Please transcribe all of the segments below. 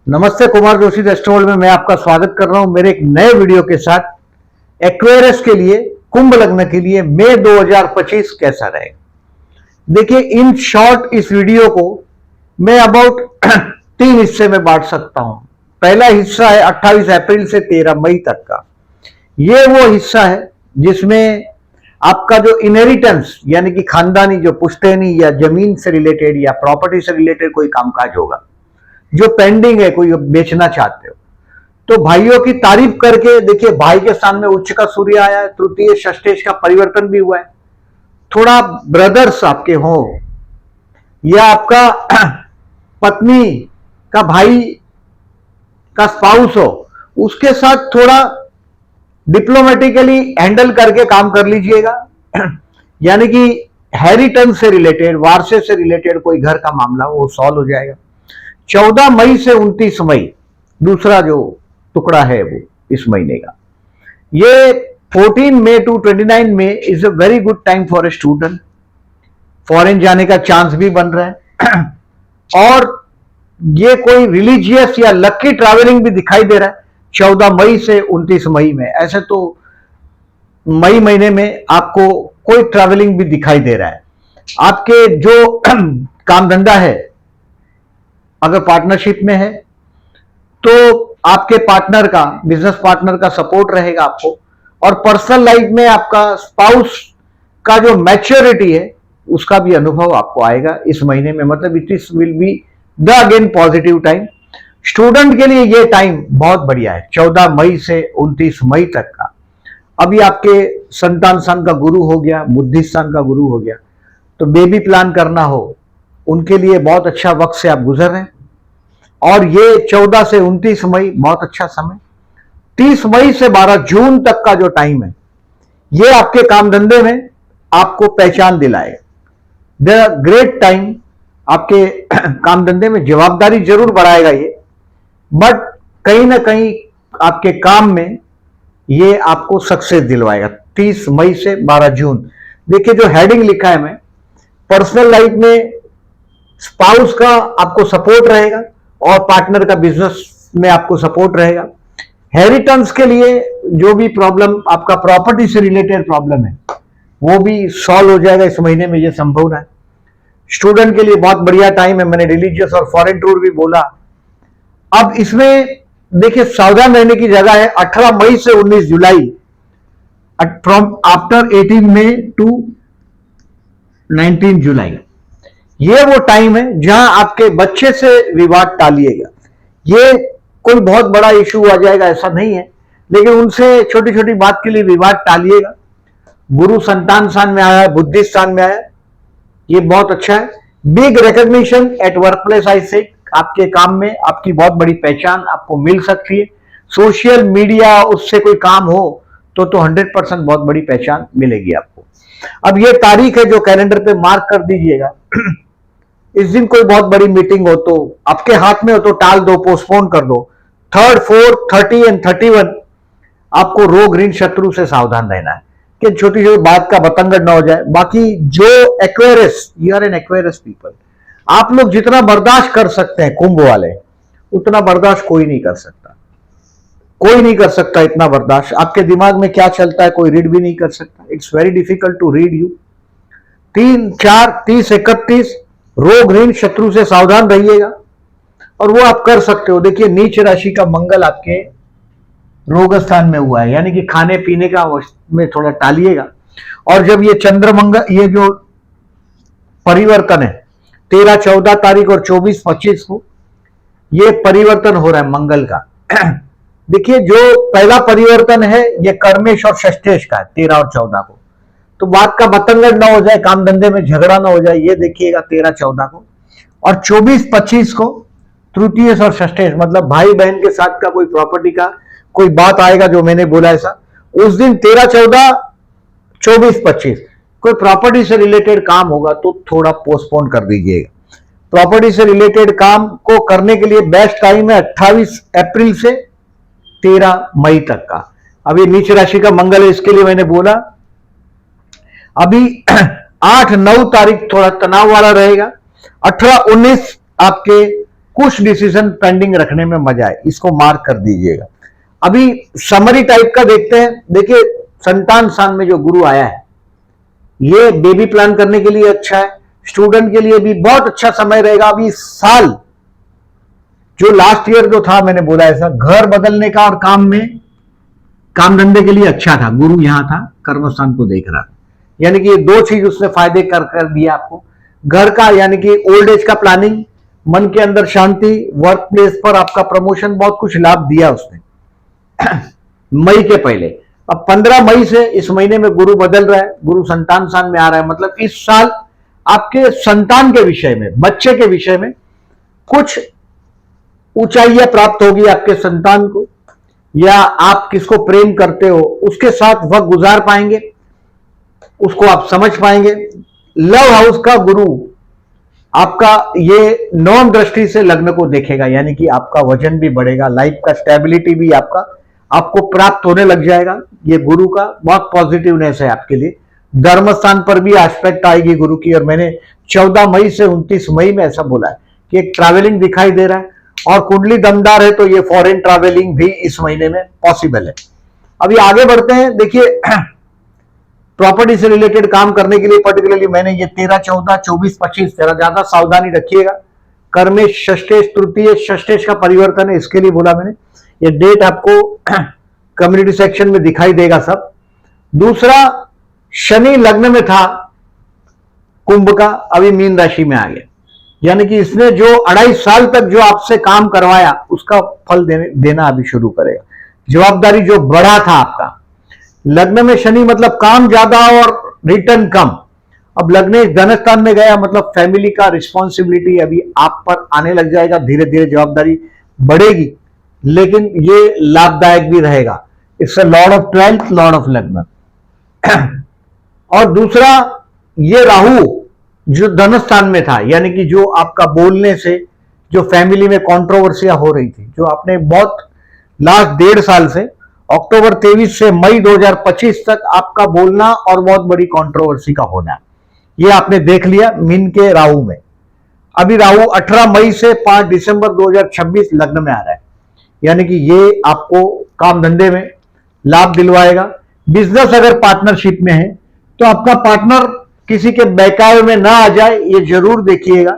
नमस्ते, कुमार जोशी एस्ट्रोवर्ल्ड में मैं आपका स्वागत कर रहा हूं मेरे एक नए वीडियो के साथ। एक्वेरियस के लिए, कुंभ लग्न के लिए मई 2025 कैसा रहेगा। देखिए, इन शॉर्ट इस वीडियो को मैं अबाउट 3 हिस्से में बांट सकता हूं। पहला हिस्सा है 28 अप्रैल से 13 मई तक का। यह वो हिस्सा है जिसमें आपका जो इनहेरिटेंस यानी कि खानदानी, जो पुश्तैनी या जमीन से रिलेटेड या प्रॉपर्टी से रिलेटेड कोई कामकाज होगा जो पेंडिंग है, कोई बेचना चाहते हो तो भाइयों की तारीफ करके देखिए, भाई के सामने उच्च का सूर्य आया है, तृतीय षष्ठेश का परिवर्तन भी हुआ है। थोड़ा ब्रदर्स आपके हो या आपका पत्नी का भाई का स्पाउस हो, उसके साथ थोड़ा डिप्लोमेटिकली हैंडल करके काम कर लीजिएगा। यानी कि हेरिटेंस से रिलेटेड, वारसे से रिलेटेड कोई घर का मामला वो सॉल्व हो जाएगा। 14 मई से 29 मई दूसरा जो टुकड़ा है वो इस महीने का, ये 14 May to 29 May is a very good time for a student. Foreign जाने का चांस भी बन रहा है और ये कोई रिलीजियस या लकी ट्रैवलिंग भी दिखाई दे रहा है 14 मई से 29 मई में। ऐसे तो मई महीने में आपको कोई ट्रैवलिंग भी दिखाई दे रहा है। आपके जो काम धंधा है, अगर पार्टनरशिप में है तो आपके पार्टनर का, बिजनेस पार्टनर का सपोर्ट रहेगा आपको। और पर्सनल लाइफ में आपका स्पाउस का जो मैच्योरिटी है उसका भी अनुभव आपको आएगा इस महीने में। मतलब it is will be the again positive time. Student के लिए ये टाइम बहुत बढ़िया है, 14 मई से 29 मई तक का। अभी आपके संतान स्थान का गुरु हो गया, बुद्धि स्थान का गुरु हो गया, तो बेबी प्लान करना हो उनके लिए बहुत अच्छा वक्त से आप गुजर रहे हैं। और ये 14 से 29 मई बहुत अच्छा समय। 30 मई से 12 जून तक का जो टाइम है, ये आपके काम धंधे में आपको पहचान दिलाएगा। The great time. आपके काम धंधे में जवाबदारी जरूर बढ़ाएगा ये, बट कहीं ना कहीं आपके काम में ये आपको सक्सेस दिलवाएगा। 30 मई से 12 जून। देखिए, जो हेडिंग लिखा है मैं, पर्सनल लाइफ में स्पाउस का आपको सपोर्ट रहेगा और पार्टनर का बिजनेस में आपको सपोर्ट रहेगा। हेरिटेंस के लिए जो भी प्रॉब्लम, आपका प्रॉपर्टी से रिलेटेड प्रॉब्लम है, वो भी सॉल्व हो जाएगा इस महीने में, ये संभावना है। स्टूडेंट के लिए बहुत बढ़िया टाइम है। मैंने रिलीजियस और फॉरेन टूर भी बोला। अब इसमें देखिए, सावधान रहने की जगह है। 18 मई से 19 जुलाई, फ्रॉम आफ्टर 18 मई टू 19 जुलाई, ये वो टाइम है जहां आपके बच्चे से विवाद टालिएगा। ये कोई बहुत बड़ा इशू आ जाएगा ऐसा नहीं है, लेकिन उनसे छोटी छोटी बात के लिए विवाद टालिएगा। गुरु संतान स्थान में आया है, बुद्धि स्थान में आया है, ये बहुत अच्छा है। Big recognition at work place, I say आपके काम में आपकी बहुत बड़ी पहचान आपको मिल सकती है। सोशल मीडिया उससे कोई काम हो तो 100% बहुत बड़ी पहचान मिलेगी आपको। अब ये तारीख है जो कैलेंडर पे मार्क कर दीजिएगा। इस दिन कोई बहुत बड़ी मीटिंग हो तो आपके हाथ में हो तो टाल दो, पोस्टपोन कर दो। 3rd, 4th, 30 एंड 31 आपको रोग ऋण शत्रु से सावधान रहना है कि छोटी छोटी बात का बतंगड़ ना हो जाए। बाकी जो Aquarius, you are an Aquarius people, आप लोग जितना बर्दाश्त कर सकते हैं कुंभ वाले, उतना बर्दाश्त कोई नहीं कर सकता। कोई नहीं कर सकता इतना बर्दाश्त। आपके दिमाग में क्या चलता है कोई रीड भी नहीं कर सकता। It's very difficult to read you. 3, 4, 30, 31 रोग ऋण शत्रु से सावधान रहिएगा और वो आप कर सकते हो। देखिए, नीच राशि का मंगल आपके रोग स्थान में हुआ है, यानी कि खाने पीने का में थोड़ा टालिएगा। और जब ये चंद्र मंगल, ये जो परिवर्तन है 13, 14 तारीख और 24, 25 को ये परिवर्तन हो रहा है मंगल का। देखिए, जो पहला परिवर्तन है ये कर्मेश और षष्ठेश का है 13 और 14 को, तो बात का बतंगड़ ना हो जाए, काम धंधे में झगड़ा ना हो जाए, ये देखिएगा 13, 14 को। और 24, 25 को तृतीय और षष्ठेश, मतलब भाई बहन के साथ का कोई प्रॉपर्टी का कोई बात आएगा जो मैंने बोला ऐसा। उस दिन 13, 14, 24, 25 कोई प्रॉपर्टी से रिलेटेड काम होगा तो थोड़ा पोस्टपोन कर दीजिएगा। प्रॉपर्टी से रिलेटेड काम को करने के लिए बेस्ट टाइम है 28 अप्रैल से 13 मई तक का। अभी नीच राशि का मंगल है, इसके लिए मैंने बोला। अभी 8, 9 तारीख थोड़ा तनाव वाला रहेगा। 18, 19 आपके कुछ डिसीजन पेंडिंग रखने में मजा है, इसको मार्क कर दीजिएगा। अभी समरी टाइप का देखते हैं। देखिए संतान स्थान में जो गुरु आया है, ये बेबी प्लान करने के लिए अच्छा है, स्टूडेंट के लिए भी बहुत अच्छा समय रहेगा। अभी साल जो लास्ट ईयर जो था, मैंने बोला ऐसा, घर बदलने का और काम धंधे के लिए अच्छा था। गुरु यहां था, कर्मस्थान को देख रहा था, यानी कि ये दो चीज उसने फायदे कर दिया आपको। घर का यानी कि ओल्ड एज का प्लानिंग, मन के अंदर शांति, वर्क प्लेस पर आपका प्रमोशन, बहुत कुछ लाभ दिया उसने मई के पहले। अब 15 मई से इस महीने में गुरु बदल रहा है, गुरु संतान स्थान में आ रहा है। मतलब इस साल आपके संतान के विषय में, बच्चे के विषय में कुछ ऊंचाइयां प्राप्त होगी आपके संतान को, या आप किसको प्रेम करते हो उसके साथ वक्त गुजार पाएंगे, उसको आप समझ पाएंगे। लव हाउस का गुरु आपका ये नवम दृष्टि से लग्न को देखेगा, यानी कि आपका वजन भी बढ़ेगा, लाइफ का स्टेबिलिटी भी आपको प्राप्त होने लग जाएगा। ये गुरु का बहुत पॉजिटिवनेस है आपके लिए। धर्म स्थान पर भी एस्पेक्ट आएगी गुरु की, और मैंने 14 मई से 29 मई में ऐसा बोला है कि एक ट्रैवलिंग दिखाई दे रहा है, और कुंडली दमदार है तो ये फॉरेन ट्रैवलिंग भी इस महीने में पॉसिबल है। अभी आगे बढ़ते हैं। देखिए प्रॉपर्टी से रिलेटेड काम करने के लिए पर्टिकुलरली मैंने ये 13, 14, 24, 25 जरा ज्यादा सावधानी रखिएगा। कर्मेश, षष्ठेश, तृतीय, षष्ठेश का परिवर्तन है, इसके लिए बोला मैंने। ये डेट आपको कम्युनिटी सेक्शन में दिखाई देगा सब। दूसरा, शनि लग्न में था कुंभ का, अभी मीन राशि में आ गया, यानी कि इसने जो 2.5 साल तक जो आपसे काम करवाया उसका फल देना अभी शुरू करेगा। जवाबदारी जो बढ़ा था आपका, लग्न में शनि मतलब काम ज्यादा और रिटर्न कम। अब लग्न धनस्थान में गया मतलब फैमिली का रिस्पॉन्सिबिलिटी अभी आप पर आने लग जाएगा, धीरे धीरे जवाबदारी बढ़ेगी, लेकिन ये लाभदायक भी रहेगा। It's a Lord of 12th, Lord of लग्न। और दूसरा, ये राहु जो धनस्थान में था, यानी कि जो आपका बोलने से जो फैमिली में कंट्रोवर्सियां हो रही थी, जो आपने बहुत लास्ट 1.5 साल से अक्टूबर 23 से मई 2025 तक आपका बोलना और बहुत बड़ी कंट्रोवर्सी का होना, ये आपने देख लिया मीन के राहु में। अभी राहु 18 मई से 5 दिसंबर 2026 लग्न में आ रहा है, यानी कि ये आपको काम धंधे में लाभ दिलवाएगा। बिजनेस अगर पार्टनरशिप में है तो आपका पार्टनर किसी के बहकावे में ना आ जाए, ये जरूर देखिएगा।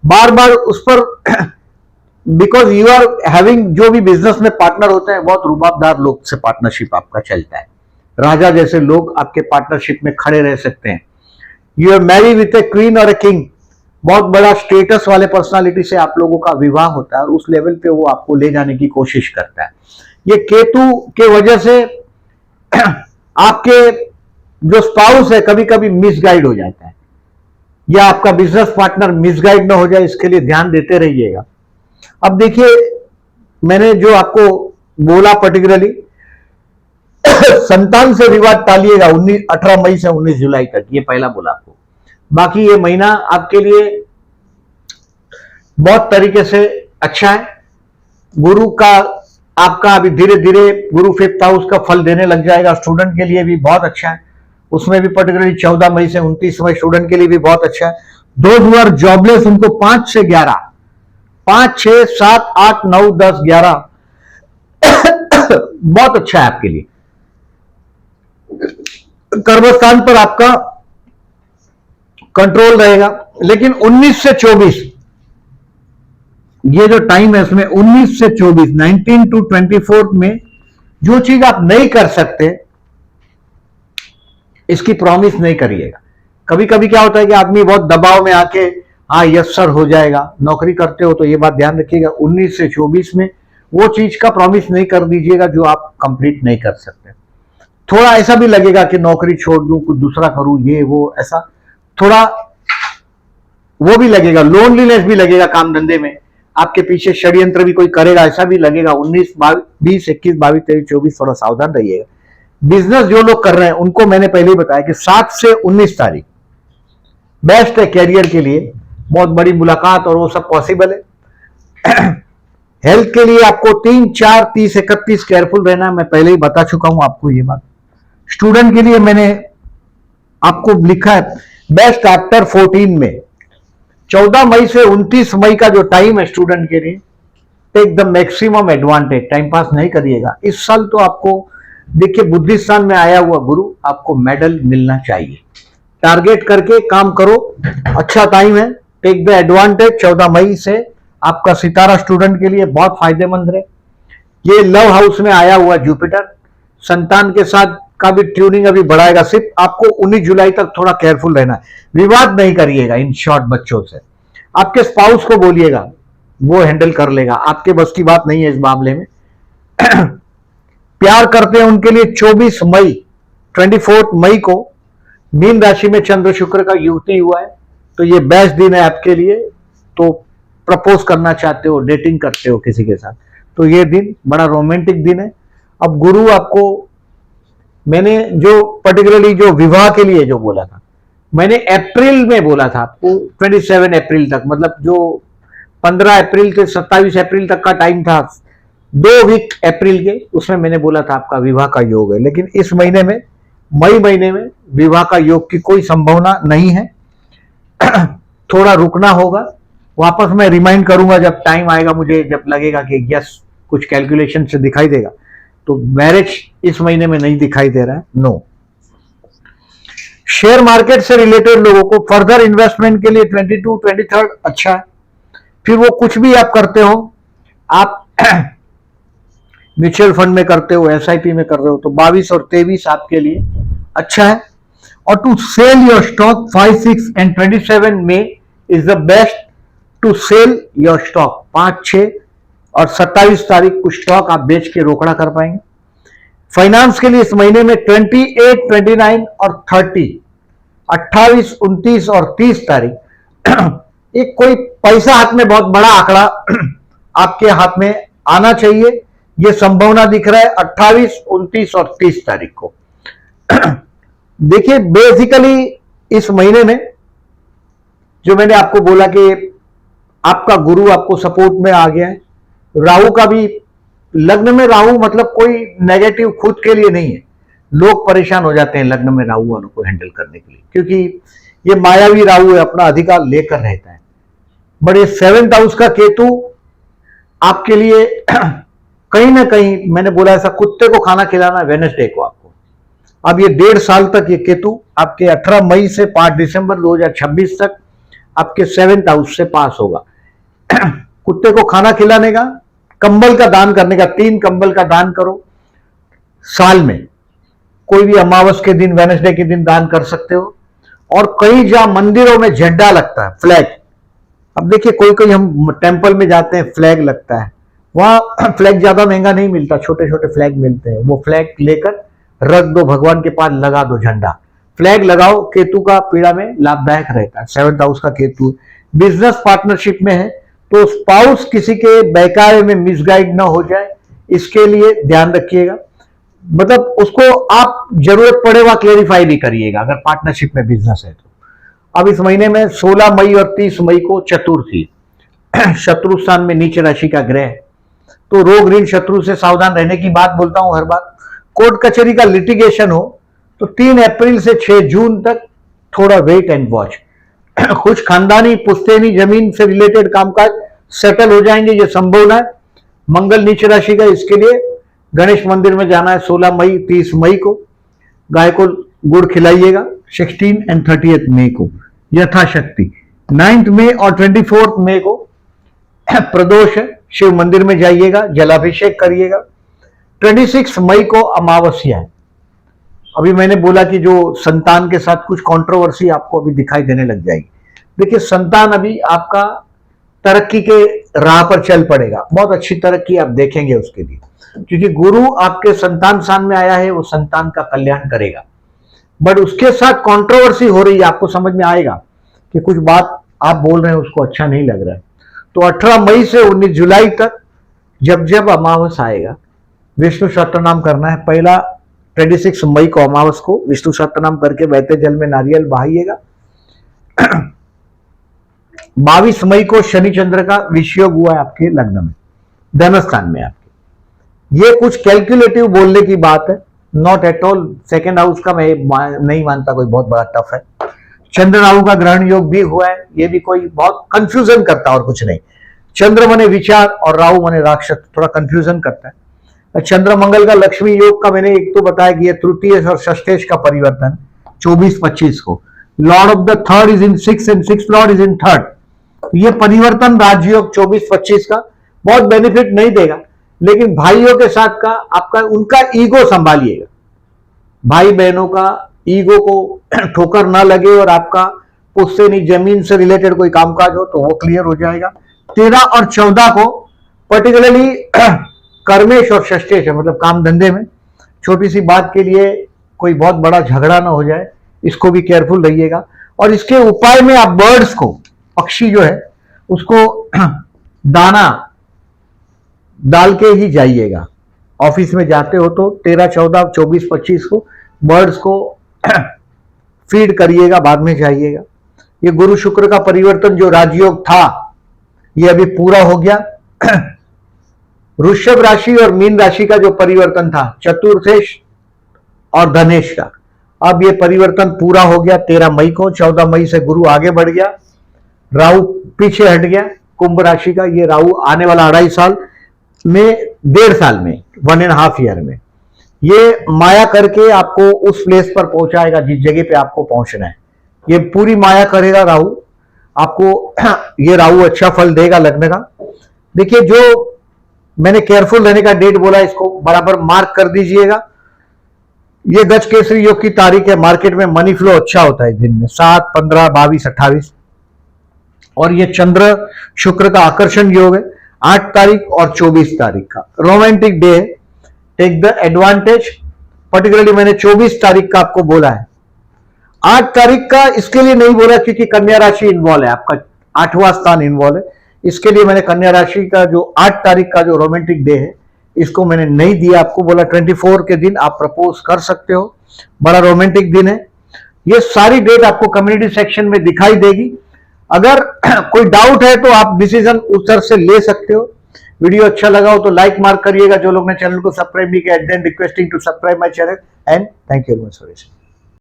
बार बार उस पर बिकॉज यू आर हैविंग, जो भी बिजनेस में पार्टनर होते हैं बहुत रुबाबदार लोग से पार्टनरशिप आपका चलता है। राजा जैसे लोग आपके पार्टनरशिप में खड़े रह सकते हैं। You are marry with a queen और ए किंग, बहुत बड़ा स्टेटस वाले पर्सनालिटी से आप लोगों का विवाह होता है और उस लेवल पे वो आपको ले जाने की कोशिश करता है। ये केतु के वजह से आपके जो स्पाउस है कभी कभी मिसगाइड हो जाता है, या आपका बिजनेस पार्टनर मिसगाइड ना हो जाए, इसके लिए ध्यान देते रहिएगा। अब देखिए मैंने जो आपको बोला पर्टिकुलरली संतान से विवाद टालिएगा 18 मई से 19 जुलाई तक, ये पहला बोला आपको। बाकी ये महीना आपके लिए बहुत तरीके से अच्छा है। गुरु का आपका अभी धीरे धीरे गुरु 5th हाउस का फल देने लग जाएगा। स्टूडेंट के लिए भी बहुत अच्छा है, उसमें भी पर्टिकुलरली 14 मई से 29 मई स्टूडेंट के लिए भी बहुत अच्छा है। दोज हु आर जॉबलेस उनको 5 से 11, 5, 6, 7, 8, 9, 10, 11 बहुत अच्छा है आपके लिए। कर्मस्थान पर आपका कंट्रोल रहेगा, लेकिन 19 से 24 ये जो टाइम है इसमें 19 से 24, 19 to 24 में जो चीज आप नहीं कर सकते इसकी प्रॉमिस नहीं करिएगा। कभी कभी क्या होता है कि आदमी बहुत दबाव में आके हाँ यस सर हो जाएगा, नौकरी करते हो तो ये बात ध्यान रखिएगा 19 से 24 में वो चीज का प्रॉमिस नहीं कर दीजिएगा जो आप कंप्लीट नहीं कर सकते। थोड़ा ऐसा भी लगेगा कि नौकरी छोड़ दूं कुछ दूसरा करूं, ये वो ऐसा थोड़ा वो भी लगेगा, लोनलीनेस भी लगेगा काम धंधे में, आपके पीछे षड्यंत्र भी कोई करेगा ऐसा भी लगेगा। 19, 20, 21, 22, 23, 24 थोड़ा सावधान रहिएगा। बिजनेस जो लोग कर रहे हैं उनको मैंने पहले ही बताया कि 7 से 19 तारीख बेस्ट है कैरियर के लिए, बहुत बड़ी मुलाकात और वो सब पॉसिबल है। हेल्थ के लिए आपको 3, 4, 30, 31 केयरफुल रहना, मैं पहले ही बता चुका हूं आपको ये बात। स्टूडेंट के लिए मैंने आपको लिखा है बेस्ट आफ्टर 14 में, 14 मई से 29 मई का जो टाइम है स्टूडेंट के लिए, take the maximum advantage, time pass नहीं करिएगा। इस साल तो आपको देखिए बुद्धि स्थान में आया हुआ गुरु, आपको मेडल मिलना चाहिए। टारगेट करके काम करो, अच्छा टाइम है, टेक द एडवांटेज। 14 मई से आपका सितारा स्टूडेंट के लिए बहुत फायदेमंद है। ये लव हाउस में आया हुआ जुपिटर संतान के साथ का भी ट्यूनिंग अभी बढ़ाएगा। सिर्फ आपको 19 जुलाई तक थोड़ा केयरफुल रहना है, विवाद नहीं करिएगा इन शॉर्ट बच्चों से। आपके स्पाउस को बोलिएगा, वो हैंडल कर लेगा, आपके बस की बात नहीं है इस मामले में। प्यार करते हैं उनके लिए 24 मई 24 मई को मीन राशि में चंद्र शुक्र का युति हुआ है, तो ये बेस्ट दिन है आपके लिए। तो प्रपोज करना चाहते हो, डेटिंग करते हो किसी के साथ, तो ये दिन बड़ा रोमांटिक दिन है। अब गुरु आपको, मैंने जो पर्टिकुलरली जो विवाह के लिए जो बोला था, मैंने अप्रैल में बोला था आपको 27 अप्रैल तक, मतलब जो 15 अप्रैल से 27 अप्रैल तक का टाइम था, 2 वीक अप्रैल के, उसमें मैंने बोला था आपका विवाह का योग है। लेकिन इस महीने में, मई महीने में विवाह का योग की कोई संभावना नहीं है। थोड़ा रुकना होगा, वापस मैं रिमाइंड करूंगा जब टाइम आएगा, मुझे जब लगेगा कि यस कुछ कैलकुलेशन से दिखाई देगा। तो मैरिज इस महीने में नहीं दिखाई दे रहा है, नो। शेयर मार्केट से रिलेटेड लोगों को फर्दर इन्वेस्टमेंट के लिए 22, 23 अच्छा है। फिर वो कुछ भी आप करते हो, आप म्यूचुअल फंड में करते हो, एसआईपी में कर रहे हो, तो 22 और 23 आपके लिए अच्छा है। और to sell your stock 5, 6 and 27 में is the best to sell your stock. 5, 6 और 27 तारीख कुछ स्टॉक आप बेच के रोकड़ा कर पाएंगे। फाइनेंस के लिए इस महीने में 28, 29 और 30, 28, 29 और 30 तारीख एक कोई पैसा हाथ में, बहुत बड़ा आंकड़ा आपके हाथ में आना चाहिए, यह संभावना दिख रहा है 28, 29 और 30 तारीख को। देखिए बेसिकली इस महीने में जो मैंने आपको बोला कि आपका गुरु आपको सपोर्ट में आ गया है। राहु का भी लग्न में, राहु मतलब कोई नेगेटिव खुद के लिए नहीं है, लोग परेशान हो जाते हैं लग्न में राहु वालों को हैंडल करने के लिए, क्योंकि ये मायावी राहु है, अपना अधिकार लेकर रहता है। बट ये 7th हाउस का केतु आपके लिए कहीं ना कहीं, मैंने बोला ऐसा कुत्ते को खाना खिलाना वेडनेसडे को आपको। अब ये 1.5 साल तक ये केतु आपके 18 मई से 5 दिसंबर 2026 तक आपके 7th हाउस से पास होगा। कुत्ते को खाना खिलाने का, कंबल का दान करने का, 3 कंबल का दान करो साल में, कोई भी अमावस के दिन, वेडनेसडे के दिन दान कर सकते हो। और कई जहां मंदिरों में झंडा लगता है, फ्लैग, अब देखिए कोई कोई हम टेंपल में जाते हैं, फ्लैग लगता है, वहां फ्लैग ज्यादा महंगा नहीं मिलता, छोटे छोटे फ्लैग मिलते हैं, वो फ्लैग लेकर रख दो भगवान के पास, लगा दो झंडा, फ्लैग लगाओ। केतु का पीड़ा में लाभदायक रहता है, 7th हाउस का केतु। बिजनेस पार्टनरशिप में है तो स्पाउस किसी के बहकावे में मिसगाइड ना हो जाए, इसके लिए ध्यान रखिएगा। मतलब उसको आप जरूरत पड़े वहां क्लेरिफाई भी करिएगा अगर पार्टनरशिप में बिजनेस है तो। अब इस महीने में 16 मई और 30 मई को चतुर्थी, शत्रु स्थान में नीच राशि का ग्रह, तो रोग ऋण शत्रु से सावधान रहने की बात बोलता हूं हर बार। कोर्ट कचहरी का लिटिगेशन हो तो 3 अप्रैल से 6 जून तक थोड़ा वेट एंड वॉच। कुछ खानदानी पुश्तैनी जमीन से रिलेटेड कामकाज सेटल हो जाएंगे, ये संभावना है। मंगल नीच राशि का, इसके लिए गणेश मंदिर में जाना है 16 मई 30 मई को, गाय को गुड़ खिलाइएगा। 16 एंड 30 मई को यथाशक्ति। 9 मई और 24 मई को प्रदोष है, शिव मंदिर में जाइएगा, जलाभिषेक करिएगा। 26 मई को अमावस्या है। अभी मैंने बोला कि जो संतान के साथ कुछ कंट्रोवर्सी आपको अभी दिखाई देने लग जाएगी। देखिए संतान अभी आपका तरक्की के राह पर चल पड़ेगा, बहुत अच्छी तरक्की आप देखेंगे उसके लिए, क्योंकि गुरु आपके संतान स्थान में आया है, वो संतान का कल्याण करेगा। बट उसके साथ कंट्रोवर्सी हो रही है, आपको समझ में आएगा कि कुछ बात आप बोल रहे हैं उसको अच्छा नहीं लग रहा है। तो 18 मई से 19 जुलाई तक जब जब अमावस आएगा, विष्णु सहस्त्रनाम करना है। पहला 26 मई को अमावस को विष्णु सहस्त्रनाम करके बहते जल में नारियल बहाइएगा। 22 मई को शनि चंद्र का विषयोग हुआ है आपके लग्न में, धन स्थान में आपके। ये कुछ कैलकुलेटिव बोलने की बात है, not at all. 2nd house का मैं नहीं मानता कोई बहुत बड़ा टफ है। चंद्र राहु का ग्रहण योग भी हुआ है, ये भी कोई बहुत कंफ्यूजन करता और कुछ नहीं। चंद्र मने विचार और राहु मने राक्षस, थोड़ा कंफ्यूजन करता है। चंद्र मंगल का लक्ष्मी योग का मैंने एक तो बताया कि ये तृतीय और षष्ठेश का परिवर्तन 24-25 को। Lord of the third is in 6 and 6 Lord is in third. ये परिवर्तन राजयोग 24-25 का बहुत बेनिफिट नहीं देगा, लेकिन भाइयों के साथ का आपका उनका ईगो संभालिएगा, भाई बहनों का ईगो को ठोकर ना लगे और आपका उससे नहीं जमीन से रिलेटेड कोई कामकाज हो तो वो क्लियर हो जाएगा। 13 और 14 को पर्टिकुलरली कर्मेश और षष्ठेश मतलब काम धंधे में छोटी सी बात के लिए कोई बहुत बड़ा झगड़ा ना हो जाए, इसको भी केयरफुल रहिएगा। और इसके उपाय में आप बर्ड्स को, पक्षी जो है उसको दाना डाल के ही जाइएगा। ऑफिस में जाते हो तो 13, 14, 24, 25 को बर्ड्स को फीड करिएगा, बाद में जाइएगा। ये गुरु शुक्र का परिवर्तन जो राजयोग था ये अभी पूरा हो गया। वृषभ राशि और मीन राशि का जो परिवर्तन था चतुर्थेश और धनेश का, अब ये परिवर्तन पूरा हो गया 13 मई को। 14 मई से गुरु आगे बढ़ गया, राहु पीछे हट गया कुंभ राशि का। ये राहु आने वाला 2.5 साल में, 1.5 साल में, 1.5 ईयर में ये माया करके आपको उस प्लेस पर पहुंचाएगा जिस जगह पे आपको पहुंचना है। ये पूरी माया करेगा राहु आपको। ये राहु अच्छा फल देगा लगने का। देखिए जो मैंने केयरफुल रहने का डेट बोला इसको बराबर मार्क कर दीजिएगा। ये गज केसरी योग की तारीख है। मार्केट में मनी फ्लो अच्छा होता है दिन में 7, 15, 22, 28। और ये चंद्र शुक्र का आकर्षण योग है 8 तारीख और 24 तारीख का। रोमांटिक डे है, टेक द एडवांटेज। पर्टिकुलरली मैंने 24 तारीख का आपको बोला है। 8 तारीख का इसके लिए नहीं बोला क्योंकि कन्या राशि इन्वॉल्व है, आपका 8वां स्थान इन्वॉल्व है, इसके लिए मैंने कन्या राशि का जो 8 तारीख का जो रोमांटिक डे है इसको मैंने नहीं दिया आपको। बोला 24 के दिन आप प्रपोज कर सकते हो, बड़ा रोमांटिक दिन है। ये सारी डेट आपको कम्युनिटी सेक्शन में दिखाई देगी। अगर कोई डाउट है तो आप डिसीजन उस तरह से ले सकते हो। वीडियो अच्छा लगा हो तो लाइक मार्क करिएगा। जो लोग ने चैनल को सब्सक्राइब नहीं किया, then requesting to subscribe my channel and thank you very much for watching.